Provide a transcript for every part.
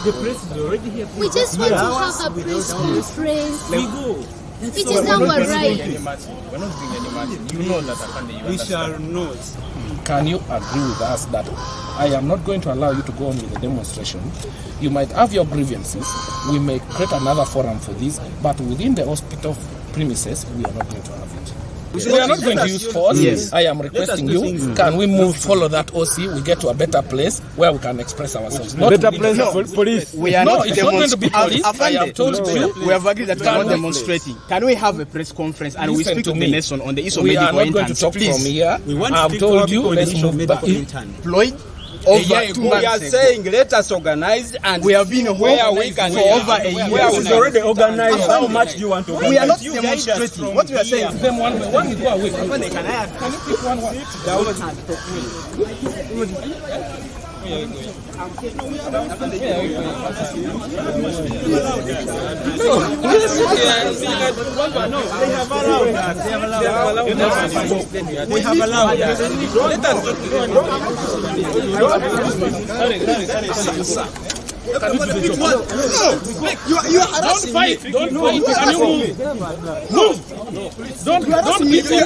The press is already here. We just want to have a press conference. We go. It is our right. We're not doing any matching. You know that, Afande. We shall not. Can you agree with us that I am not going to allow you to go on with the demonstration? You might have your grievances. We may create another forum for this, but within the hospital premises, we are not going to have it. We are not going to use force. Yes. I am requesting you. Can we follow that OC? We get to a better place where we can express ourselves. Not better place for police. We are not it's not going to be police. I have told you. We have agreed that we are not demonstrating. Can we have a press conference and we speak to the nation on the issue of we medical are not going to talk please. from here. I have told you, let's move back. Employed over 2 months. We are saying let us organize, and we have been where we can for over a year. It's already organized. How much do you want to organize? We are not demonstrating. What we are saying is Them one you go away. can I Pick one. We have allowed that. you are harassing me. Don't fight. Can you move? Don't beat me.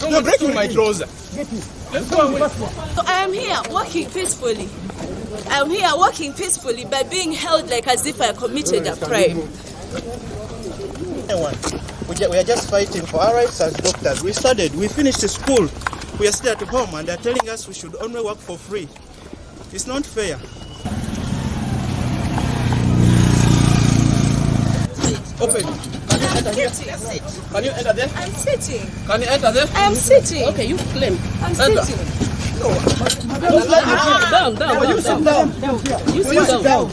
You're breaking my trouser. So I am here working peacefully. I am here working peacefully by being held like as if I committed a crime. We are just fighting for our rights as doctors. We finished the school. We are still at home and they're telling us we should only work for free. It's not fair. Open. Can you enter there? I'm sitting. Can you enter there? I am sitting. Okay, you claim. I'm Enter. sitting. No. Down. You sit down. You sit down.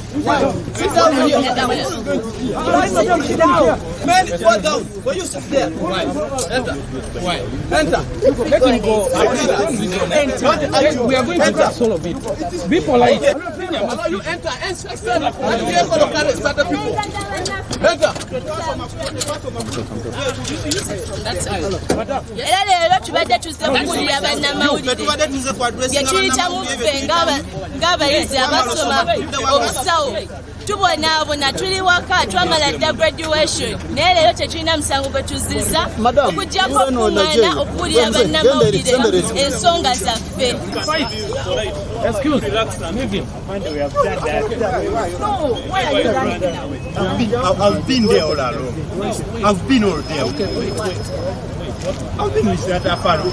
Sit down. Man, go down. Will you sit there? Why? Enter. Why? Enter. Let him go. We are going to pass all of it. Be polite. Allow you enter. Enter. And we are going to carry starter people. Enter. That's all. Era tubadde tuzekulira bannamawulire yekiyita muffe ng'abayizi abasoma obusawo tubonaabona tuli waka twamala dda graduation naye leero tekirina musango gwe tuzizza okugyako okuŋŋaana okuwulira bannamawulire ensonga zaffe. Excuse. Leave him. I've been there all along. I've been all there. Okay, wait. I've been with that Afaro.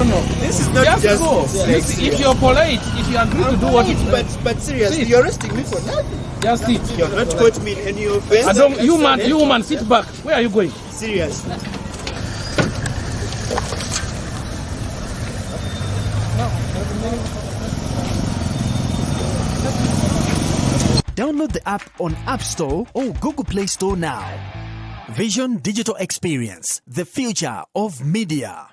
No, this is not just go. If you're polite, if you agree to do what it's but seriously, you're arresting me for nothing. just sit. You're not caught me in any offense. You woman, sit back. Where are you going? Seriously. Download the app on App Store or Google Play Store now. Vision Digital Experience, the future of media.